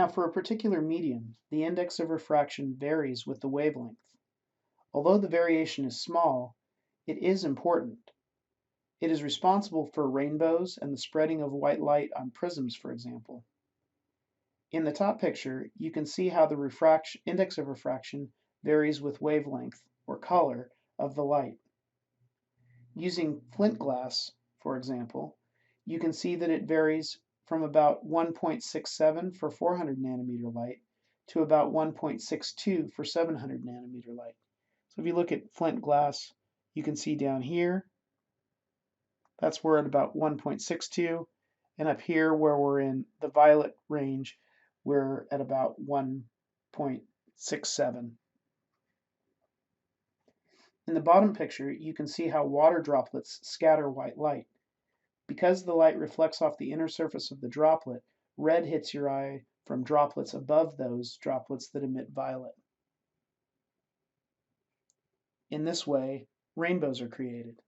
Now, for a particular medium, the index of refraction varies with the wavelength. Although the variation is small, it is important. It is responsible for rainbows and the spreading of white light on prisms, for example. In the top picture, you can see how the index of refraction varies with wavelength, or color, of the light. Using flint glass, for example, you can see that it varies from about 1.67 for 400 nanometer light to about 1.62 for 700 nanometer light. So if you look at flint glass, you can see down here, that's where at about 1.62, and up here where we're in the violet range, we're at about 1.67. In the bottom picture, you can see how water droplets scatter white light. Because the light reflects off the inner surface of the droplet, red hits your eye from droplets above those droplets that emit violet. In this way, rainbows are created.